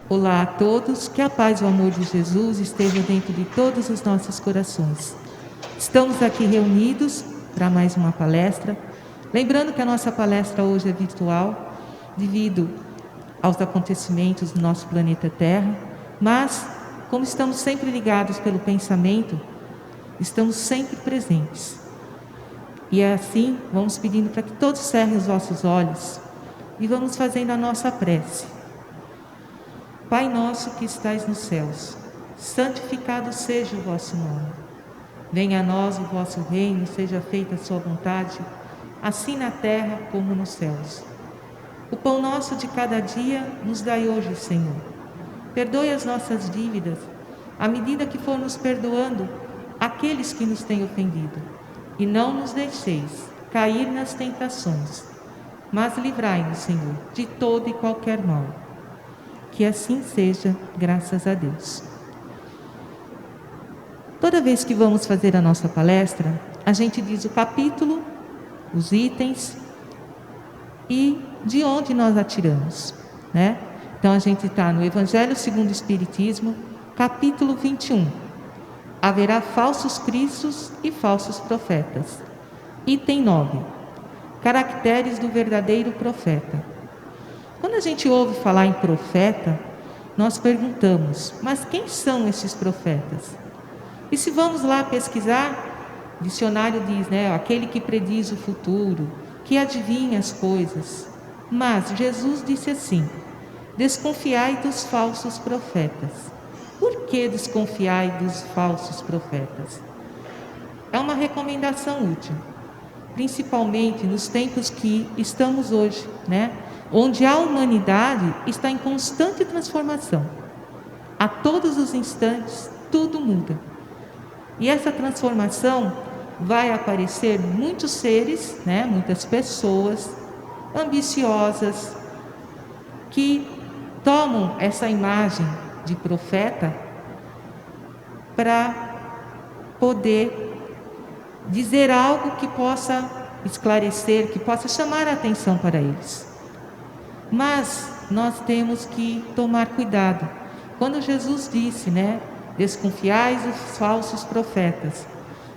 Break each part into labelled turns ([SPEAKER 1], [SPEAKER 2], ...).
[SPEAKER 1] Olá a todos, que a paz e o amor de Jesus estejam dentro de todos os nossos corações. Estamos aqui reunidos para mais uma palestra. Lembrando que a nossa palestra hoje é virtual, devido aos acontecimentos do nosso planeta Terra, mas, como estamos sempre ligados pelo pensamento, estamos sempre presentes. E é assim, vamos pedindo para que todos cerrem os vossos olhos e vamos fazendo a nossa prece. Pai nosso que estais nos céus, santificado seja o vosso nome. Venha a nós o vosso reino, seja feita a sua vontade, assim na terra como nos céus. O pão nosso de cada dia nos dai hoje, Senhor. Perdoe as nossas dívidas, à medida que for nos perdoando aqueles que nos têm ofendido. E não nos deixeis cair nas tentações, mas livrai-nos, Senhor, de todo e qualquer mal. Que assim seja, graças a Deus. Toda vez que vamos fazer a nossa palestra, a gente diz o capítulo, os itens e de onde nós atiramos, né? Então a gente está no Evangelho segundo o Espiritismo, capítulo 21. Haverá falsos cristos e falsos profetas. Item 9. Caracteres do verdadeiro profeta. Quando a gente ouve falar em profeta, nós perguntamos, mas quem são esses profetas? E se vamos lá pesquisar, o dicionário diz, né, aquele que prediz o futuro, que adivinha as coisas. Mas Jesus disse assim: desconfiai dos falsos profetas. Por que desconfiai dos falsos profetas? É uma recomendação útil, principalmente nos tempos que estamos hoje, né? Onde a humanidade está em constante transformação. A todos os instantes, tudo muda. E essa transformação vai aparecer muitos seres, né, muitas pessoas ambiciosas, que tomam essa imagem de profeta para poder dizer algo que possa esclarecer, que possa chamar a atenção para eles. Mas nós temos que tomar cuidado. Quando Jesus disse, né, desconfiais dos falsos profetas,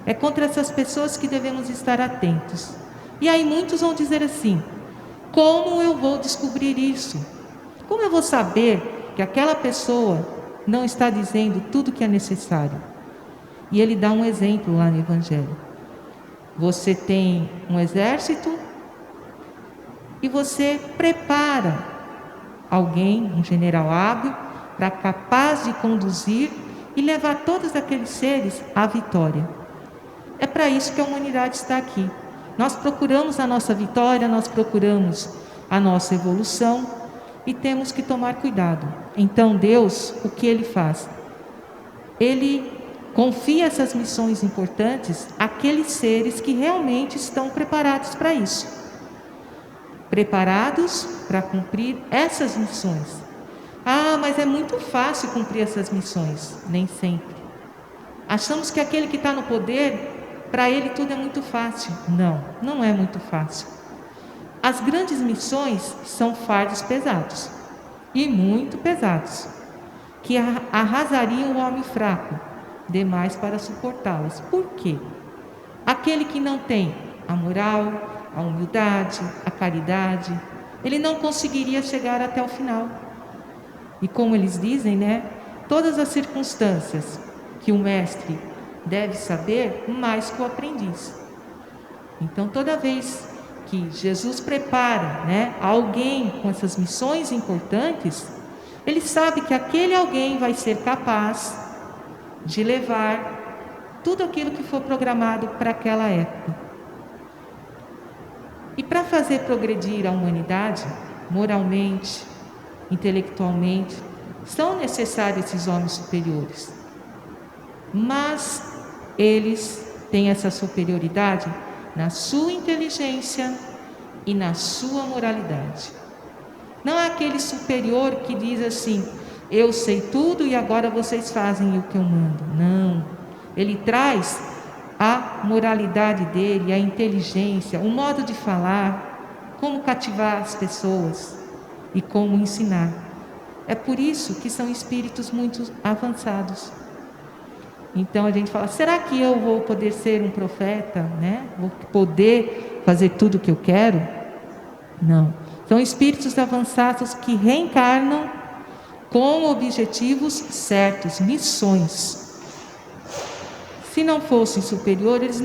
[SPEAKER 1] é contra essas pessoas que devemos estar atentos. E aí muitos vão dizer assim: como eu vou descobrir isso? Como eu vou saber que aquela pessoa não está dizendo tudo o que é necessário? E ele dá um exemplo lá no Evangelho. Você tem um exército e você prepara alguém, um general hábil, para capaz de conduzir e levar todos aqueles seres à vitória. É para isso que a humanidade está aqui. Nós procuramos a nossa vitória, nós procuramos a nossa evolução e temos que tomar cuidado. Então Deus, o que Ele faz? Ele confia essas missões importantes àqueles seres que realmente estão preparados para isso. Preparados para cumprir essas missões. Ah, mas é muito fácil cumprir essas missões. Nem sempre. Achamos que aquele que está no poder, para ele tudo é muito fácil. Não, não é muito fácil. As grandes missões são fardos pesados, e muito pesados, que arrasariam o homem fraco, demais para suportá-las. Por quê? Aquele que não tem a moral, a humildade, a caridade, ele não conseguiria chegar até o final. E como eles dizem, né, todas as circunstâncias que o mestre deve saber, mais que o aprendiz. Então toda vez que Jesus prepara, né, alguém com essas missões importantes, ele sabe que aquele alguém vai ser capaz de levar tudo aquilo que for programado para aquela época. E para fazer progredir a humanidade, moralmente, intelectualmente, são necessários esses homens superiores. Mas eles têm essa superioridade na sua inteligência e na sua moralidade. Não é aquele superior que diz assim: eu sei tudo e agora vocês fazem o que eu mando. Não. Ele traz a moralidade dele, a inteligência, o modo de falar, como cativar as pessoas e como ensinar. É por isso que são espíritos muito avançados. Então a gente fala, será que eu vou poder ser um profeta, né? Vou poder fazer tudo o que eu quero? Não. São espíritos avançados que reencarnam com objetivos certos, missões. Se não fossem superiores,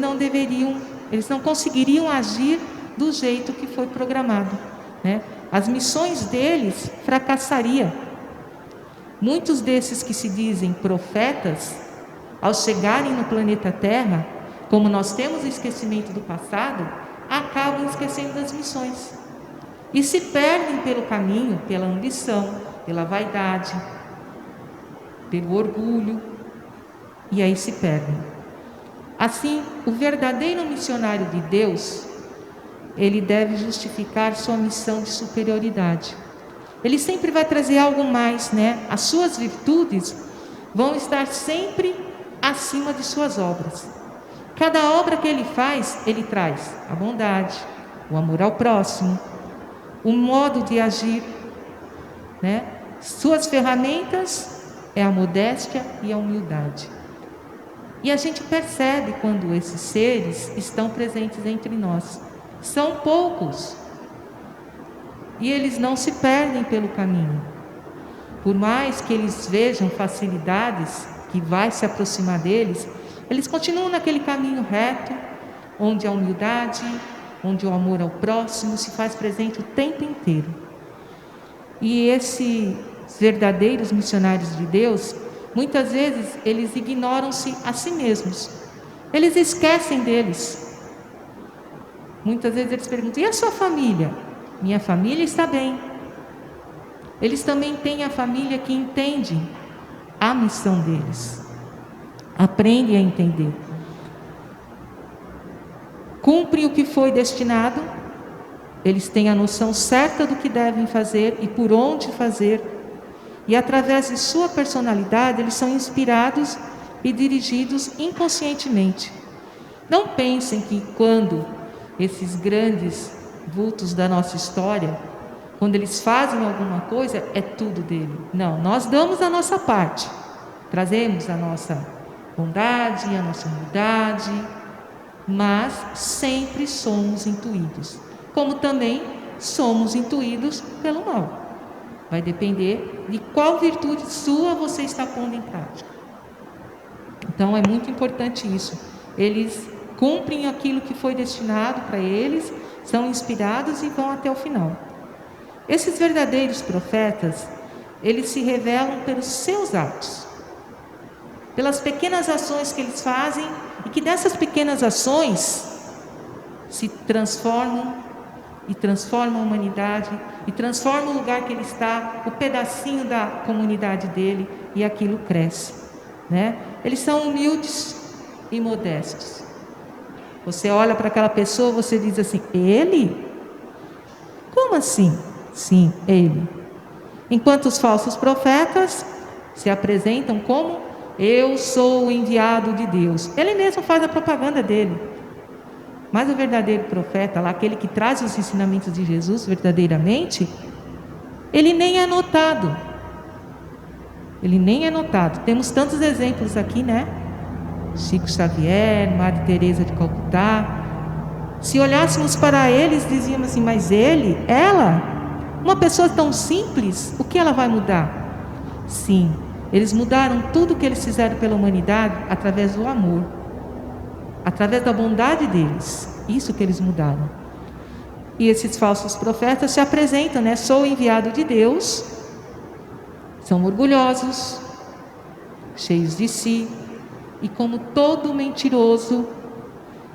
[SPEAKER 1] eles não conseguiriam agir do jeito que foi programado, né? As missões deles fracassariam. Muitos desses que se dizem profetas, ao chegarem no planeta Terra, como nós temos o esquecimento do passado, acabam esquecendo das missões e se perdem pelo caminho, pela ambição, pela vaidade, pelo orgulho, e aí se perdem. Assim, o verdadeiro missionário de Deus, ele deve justificar sua missão de superioridade. Ele sempre vai trazer algo mais, né? As suas virtudes vão estar sempre acima de suas obras. Cada obra que ele faz, ele traz a bondade, o amor ao próximo, o modo de agir, né? Suas ferramentas é a modéstia e a humildade. E a gente percebe quando esses seres estão presentes entre nós. São poucos. E eles não se perdem pelo caminho. Por mais que eles vejam facilidades que vai se aproximar deles, eles continuam naquele caminho reto, onde a humildade, onde o amor ao próximo se faz presente o tempo inteiro. E esses verdadeiros missionários de Deus, muitas vezes eles ignoram-se a si mesmos. Eles esquecem deles. Muitas vezes eles perguntam, e a sua família? Minha família está bem. Eles também têm a família que entende a missão deles. Aprendem a entender. Cumprem o que foi destinado. Eles têm a noção certa do que devem fazer e por onde fazer. E através de sua personalidade, eles são inspirados e dirigidos inconscientemente. Não pensem que quando esses grandes vultos da nossa história, quando eles fazem alguma coisa, é tudo dele. Não, nós damos a nossa parte. Trazemos a nossa bondade, a nossa humildade, mas sempre somos intuídos. Como também somos intuídos pelo mal. Vai depender de qual virtude sua você está pondo em prática. Então é muito importante isso. Eles cumprem aquilo que foi destinado para eles, são inspirados e vão até o final. Esses verdadeiros profetas, eles se revelam pelos seus atos, pelas pequenas ações que eles fazem, e que dessas pequenas ações se transformam e transformam a humanidade, e transformam o lugar que ele está, o pedacinho da comunidade dele, e aquilo cresce, né? Eles são humildes e modestos. Você olha para aquela pessoa, você diz assim, ele? Como assim? Sim, ele. Enquanto os falsos profetas se apresentam como eu sou o enviado de Deus. Ele mesmo faz a propaganda dele. Mas o verdadeiro profeta, lá, aquele que traz os ensinamentos de Jesus verdadeiramente, ele nem é notado. Ele nem é notado. Temos tantos exemplos aqui, né? Chico Xavier, Madre Teresa de Calcutá. Se olhássemos para eles, dizíamos assim, mas ele, ela, uma pessoa tão simples, o que ela vai mudar? Sim, eles mudaram tudo o que eles fizeram pela humanidade através do amor, através da bondade deles. Isso que eles mudaram. E esses falsos profetas se apresentam, né? Sou o enviado de Deus. São orgulhosos, cheios de si, e como todo mentiroso,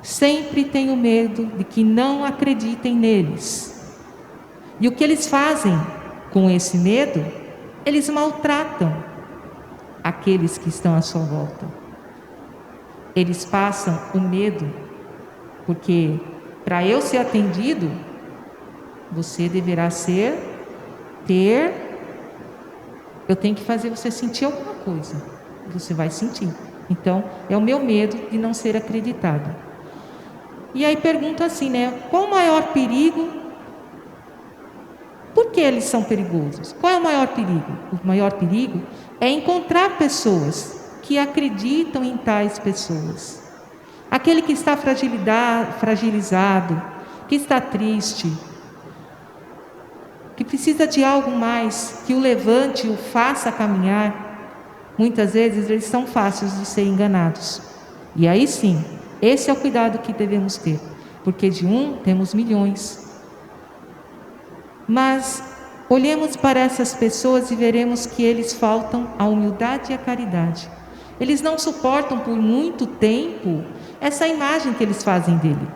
[SPEAKER 1] sempre tem o medo de que não acreditem neles. E o que eles fazem com esse medo? Eles maltratam aqueles que estão à sua volta. Eles passam o medo, porque para eu ser atendido, você deverá eu tenho que fazer você sentir alguma coisa. Você vai sentir. Então, é o meu medo de não ser acreditado. E aí pergunto assim, né? Qual o maior perigo? Por que que eles são perigosos? Qual é o maior perigo? O maior perigo é encontrar pessoas que acreditam em tais pessoas. Aquele que está fragilizado, que está triste, que precisa de algo mais, que o levante, o faça caminhar, muitas vezes eles são fáceis de ser enganados. E aí sim, esse é o cuidado que devemos ter, porque de um temos milhões. Mas olhemos para essas pessoas e veremos que eles faltam a humildade e a caridade. Eles não suportam por muito tempo essa imagem que eles fazem dele.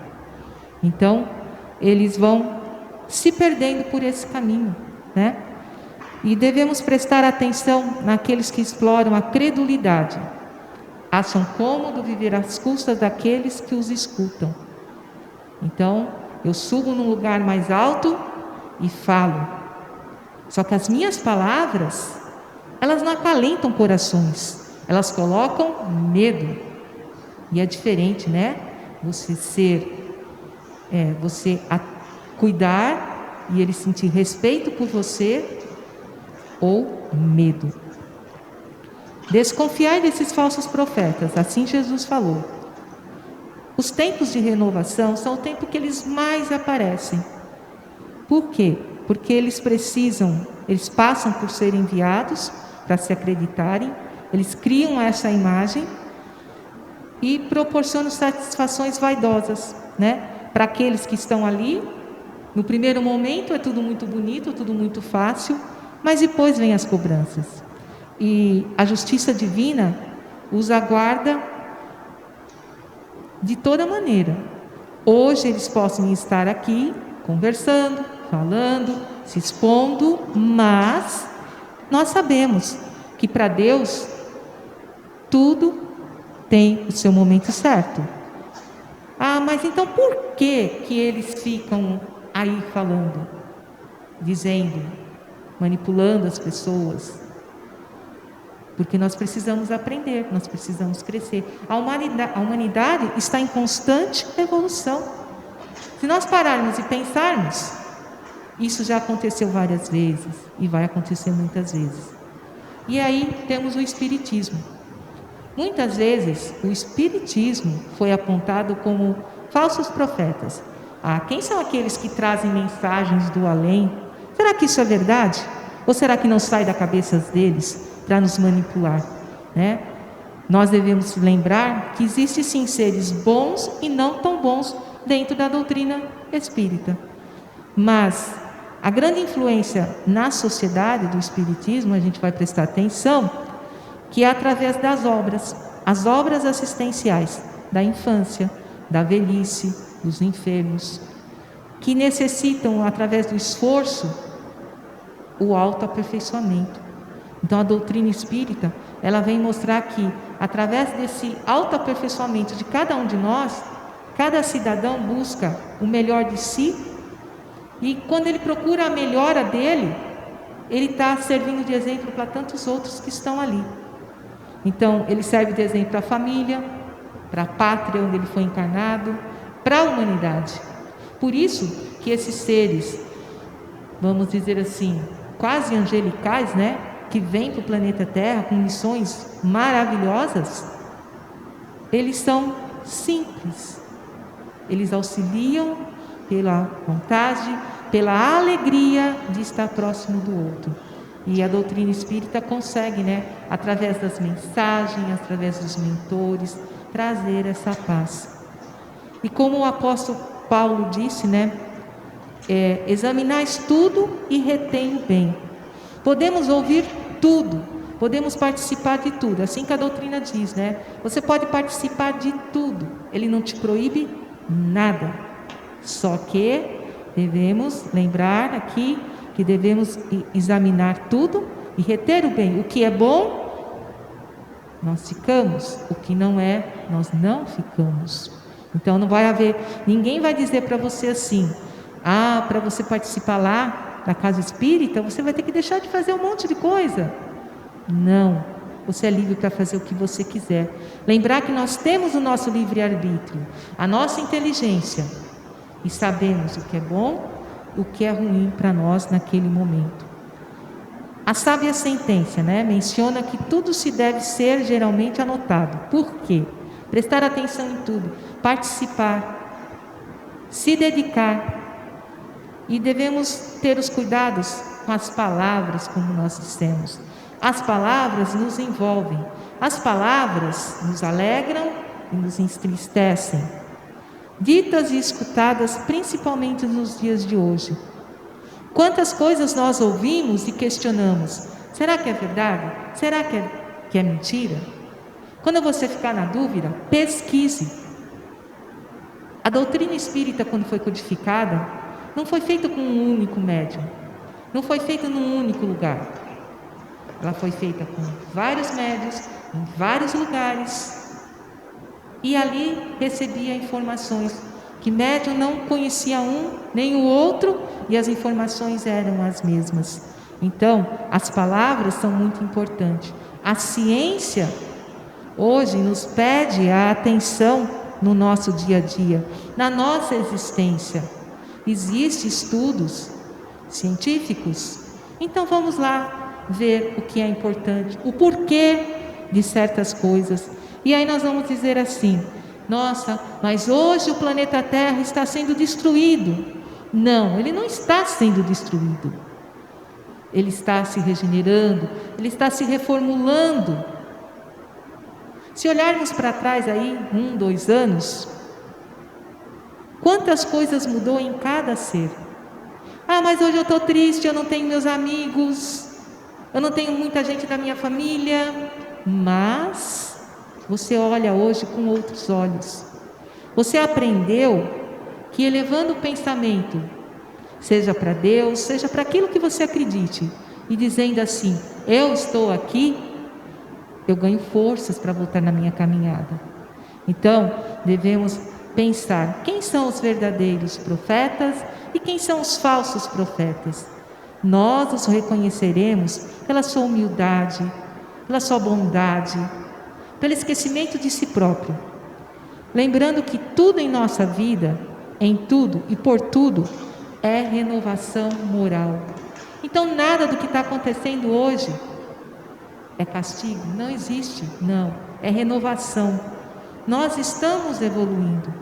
[SPEAKER 1] Então, eles vão se perdendo por esse caminho, né? E devemos prestar atenção naqueles que exploram a credulidade. Acham cômodo viver às custas daqueles que os escutam. Então, eu subo num lugar mais alto e falo. Só que as minhas palavras, elas não acalentam corações, elas colocam medo. E é diferente, né? Você cuidar e ele sentir respeito por você ou medo. Desconfiai desses falsos profetas, assim Jesus falou. Os tempos de renovação são o tempo que eles mais aparecem. Por quê? Porque eles passam por ser enviados para se acreditarem, eles criam essa imagem e proporcionam satisfações vaidosas, né? Para aqueles que estão ali, no primeiro momento é tudo muito bonito, tudo muito fácil, mas depois vem as cobranças. E a justiça divina os aguarda de toda maneira. Hoje eles possam estar aqui conversando, falando, se expondo, mas nós sabemos que para Deus tudo tem o seu momento certo. Mas então por que eles ficam aí falando, dizendo, manipulando as pessoas? Porque nós precisamos aprender, nós precisamos crescer. A humanidade está em constante evolução. Se nós pararmos e pensarmos, isso já aconteceu várias vezes e vai acontecer muitas vezes. E aí temos o Espiritismo. Muitas vezes o Espiritismo foi apontado como falsos profetas. Quem são aqueles que trazem mensagens do além? Será que isso é verdade? Ou será que não sai da cabeça deles para nos manipular, né? Nós devemos lembrar que existem sim seres bons e não tão bons dentro da doutrina espírita. Mas a grande influência na sociedade do Espiritismo, a gente vai prestar atenção, que é através das obras, as obras assistenciais da infância, da velhice, dos enfermos, que necessitam, através do esforço, o autoaperfeiçoamento. Então a doutrina espírita, ela vem mostrar que, através desse autoaperfeiçoamento de cada um de nós, cada cidadão busca o melhor de si, e quando ele procura a melhora dele, ele está servindo de exemplo para tantos outros que estão ali. Então ele serve de exemplo para a família, para a pátria onde ele foi encarnado, para a humanidade. Por isso que esses seres, vamos dizer assim, quase angelicais, né? Que vêm para o planeta Terra com missões maravilhosas, eles são simples. Eles auxiliam pela vontade, pela alegria de estar próximo do outro. E a doutrina espírita consegue, né, através das mensagens, através dos mentores, trazer essa paz. E como o apóstolo Paulo disse, né, examinais tudo e retém o bem. Podemos ouvir tudo, podemos participar de tudo, assim que a doutrina diz, né? Você pode participar de tudo, ele não te proíbe nada. Só que devemos lembrar aqui que devemos examinar tudo e reter o bem. O que é bom, nós ficamos, o que não é, nós não ficamos. Então não vai haver, ninguém vai dizer para você assim, para você participar lá da casa espírita, você vai ter que deixar de fazer um monte de coisa. Não, você é livre para fazer o que você quiser. Lembrar que nós temos o nosso livre-arbítrio, a nossa inteligência, e sabemos o que é bom o que é ruim para nós naquele momento. A sábia sentença, menciona que tudo se deve ser geralmente anotado. Por quê? Prestar atenção em tudo, participar, se dedicar. E devemos ter os cuidados com as palavras, como nós dissemos. As palavras nos envolvem, as palavras nos alegram e nos entristecem. Ditas e escutadas principalmente nos dias de hoje. Quantas coisas nós ouvimos e questionamos? Será que é verdade? Será que é mentira? Quando você ficar na dúvida, pesquise. A doutrina espírita, quando foi codificada, não foi feita com um único médium, não foi feita num único lugar. Ela foi feita com vários médiuns, em vários lugares, e ali recebia informações que médium não conhecia um nem o outro, e as informações eram as mesmas. Então, as palavras são muito importantes. A ciência hoje nos pede a atenção no nosso dia a dia, na nossa existência. Existem estudos científicos, então vamos lá ver o que é importante, o porquê de certas coisas. E aí nós vamos dizer assim: nossa, mas hoje o planeta Terra está sendo destruído. Não, ele não está sendo destruído. Ele está se regenerando, ele está se reformulando. Se olharmos para trás aí, 1, 2 anos, quantas coisas mudou em cada ser. Ah, mas hoje eu estou triste, eu não tenho meus amigos, eu não tenho muita gente da minha família. Mas você olha hoje com outros olhos. Você aprendeu que elevando o pensamento, seja para Deus, seja para aquilo que você acredite, e dizendo assim: eu estou aqui, eu ganho forças para voltar na minha caminhada. Então, devemos pensar quem são os verdadeiros profetas e quem são os falsos profetas. Nós os reconheceremos pela sua humildade, pela sua bondade, pelo esquecimento de si próprio. Lembrando que tudo em nossa vida, em tudo e por tudo, é renovação moral. Então nada do que está acontecendo hoje é castigo, não existe, não, é renovação. Nós estamos evoluindo,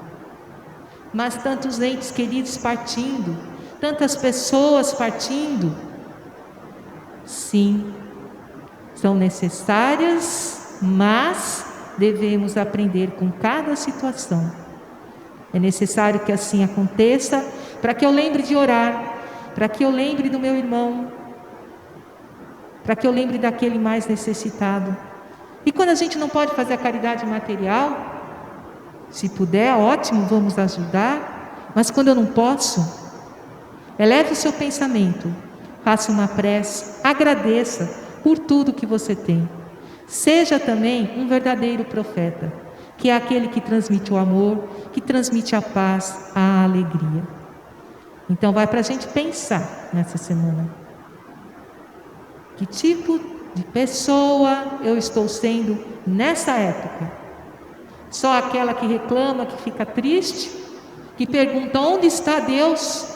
[SPEAKER 1] mas tantos entes queridos partindo, tantas pessoas partindo, sim, são necessárias, mas devemos aprender com cada situação. É necessário que assim aconteça, para que eu lembre de orar, para que eu lembre do meu irmão, para que eu lembre daquele mais necessitado. E quando a gente não pode fazer a caridade material, se puder, ótimo, vamos ajudar. Mas quando eu não posso, eleve o seu pensamento, faça uma prece, agradeça por tudo que você tem. Seja também um verdadeiro profeta, que é aquele que transmite o amor, que transmite a paz, a alegria. Então vai para a gente pensar nessa semana. Que tipo de pessoa eu estou sendo nessa época? Só aquela que reclama, que fica triste, que pergunta onde está Deus?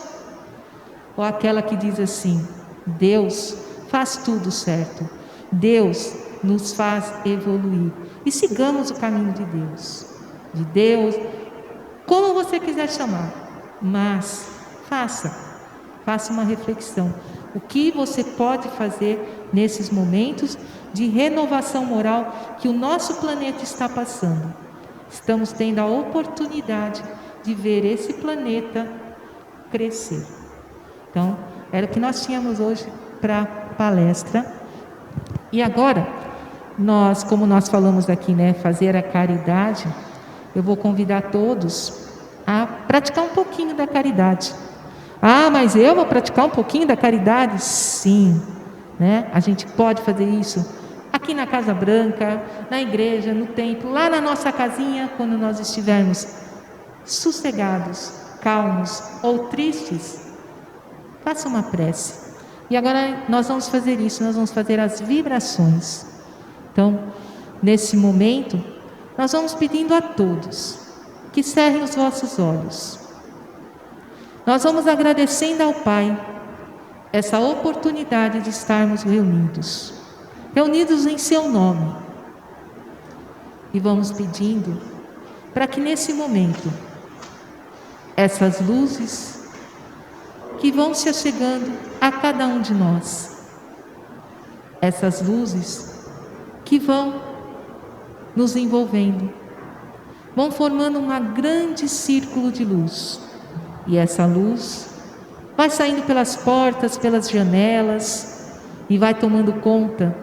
[SPEAKER 1] Ou aquela que diz assim: Deus faz tudo certo, Deus nos faz evoluir, e sigamos o caminho de Deus, como você quiser chamar, mas faça uma reflexão. O que você pode fazer nesses momentos de renovação moral que o nosso planeta está passando? Estamos tendo a oportunidade de ver esse planeta crescer. Então, era o que nós tínhamos hoje para a palestra. E agora, como nós falamos aqui, fazer a caridade, eu vou convidar todos a praticar um pouquinho da caridade. Ah, mas eu vou praticar um pouquinho da caridade? Sim, a gente pode fazer isso aqui na Casa Branca, na igreja, no templo, lá na nossa casinha, quando nós estivermos sossegados, calmos ou tristes. Faça uma prece. E agora nós vamos fazer isso, nós vamos fazer as vibrações. Então, nesse momento, nós vamos pedindo a todos que cerrem os vossos olhos. nós vamos agradecendo ao Pai essa oportunidade de estarmos reunidos em seu nome. E vamos pedindo para que nesse momento, essas luzes que vão se achegando a cada um de nós, essas luzes que vão nos envolvendo, vão formando um grande círculo de luz. E essa luz vai saindo pelas portas, pelas janelas e vai tomando conta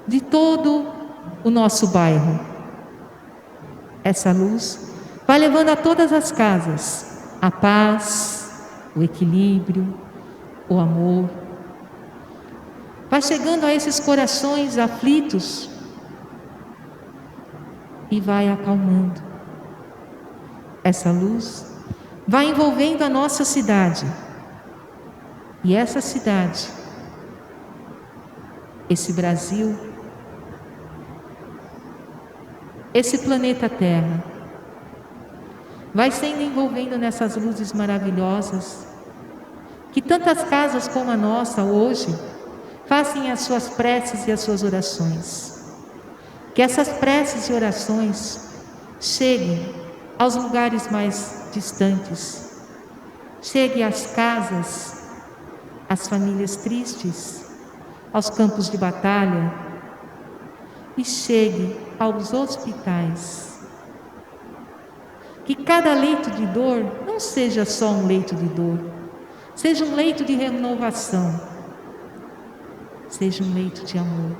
[SPEAKER 1] de todo o nosso bairro. Essa luz vai levando a todas as casas a paz, o equilíbrio, o amor. Vai chegando a esses corações aflitos e vai acalmando. Essa luz vai envolvendo a nossa cidade. E essa cidade, esse Brasil, esse planeta Terra, vai sendo envolvendo nessas luzes maravilhosas, que tantas casas como a nossa hoje fazem as suas preces e as suas orações. Que essas preces e orações cheguem aos lugares mais distantes, cheguem às casas, às famílias tristes, aos campos de batalha e chegue aos hospitais. Que cada leito de dor não seja só um leito de dor, seja um leito de renovação, seja um leito de amor.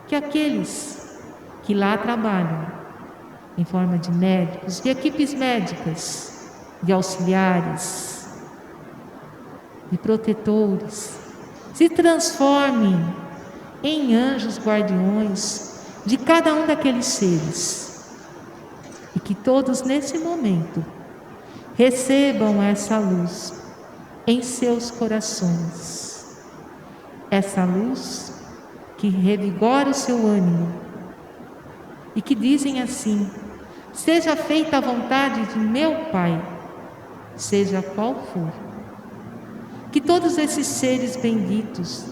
[SPEAKER 1] Que aqueles que lá trabalham, em forma de médicos, de equipes médicas, de auxiliares, de protetores, se transformem em anjos guardiões de cada um daqueles seres. E que todos nesse momento recebam essa luz em seus corações. Essa luz que revigora o seu ânimo e que dizem assim: seja feita a vontade de meu Pai, seja qual for. Que todos esses seres benditos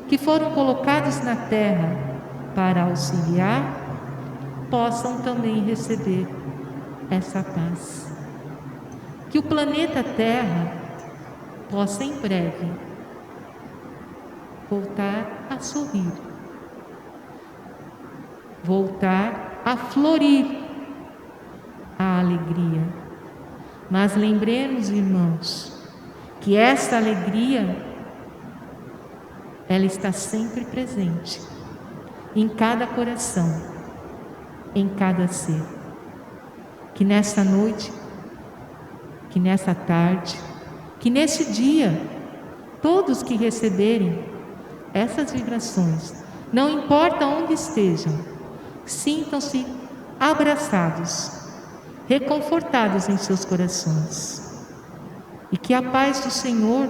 [SPEAKER 1] que foram colocados na terra para auxiliar, possam também receber essa paz. Que o planeta Terra possa em breve voltar a sorrir, voltar a florir a alegria. Mas lembremos, irmãos, que esta alegria, ela está sempre presente em cada coração, em cada ser. Que nesta noite, que nessa tarde, que nesse dia, todos que receberem essas vibrações, não importa onde estejam, sintam-se abraçados, reconfortados em seus corações. E que a paz do Senhor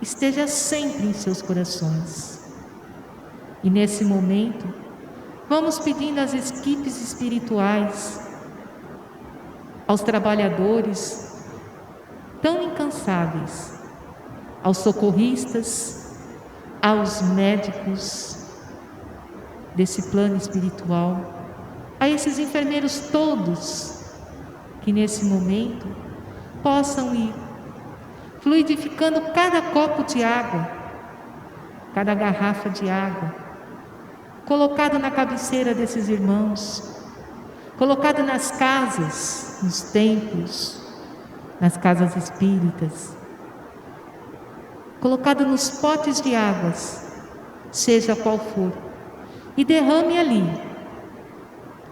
[SPEAKER 1] esteja sempre em seus corações. E nesse momento, vamos pedindo às equipes espirituais, aos trabalhadores tão incansáveis, aos socorristas, aos médicos desse plano espiritual, a esses enfermeiros todos, que nesse momento possam ir fluidificando cada copo de água, cada garrafa de água, colocado na cabeceira desses irmãos, colocado nas casas, nos templos, nas casas espíritas, colocado nos potes de águas, seja qual for, e derrame ali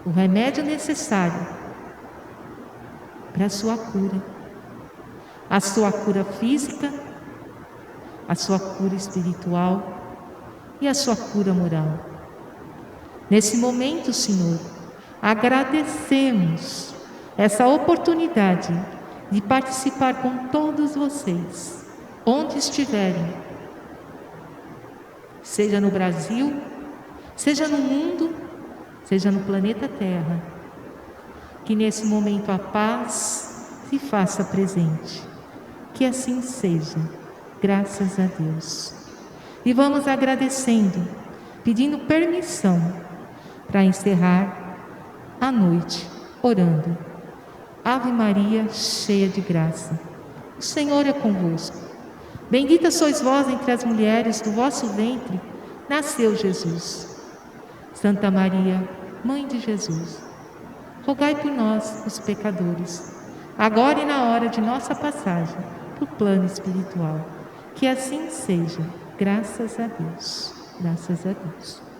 [SPEAKER 1] o remédio necessário para a sua cura física, a sua cura espiritual e a sua cura moral. Nesse momento, Senhor, agradecemos essa oportunidade de participar com todos vocês, onde estiverem, seja no Brasil, seja no mundo, seja no planeta Terra. Que nesse momento a paz se faça presente. Que assim seja, graças a Deus. E vamos agradecendo, pedindo permissão para encerrar a noite, orando. Ave Maria, cheia de graça, o Senhor é convosco. Bendita sois vós entre as mulheres, do vosso ventre nasceu Jesus. Santa Maria, Mãe de Jesus, rogai por nós, os pecadores, agora e na hora de nossa passagem para o plano espiritual. Que assim seja, graças a Deus. Graças a Deus.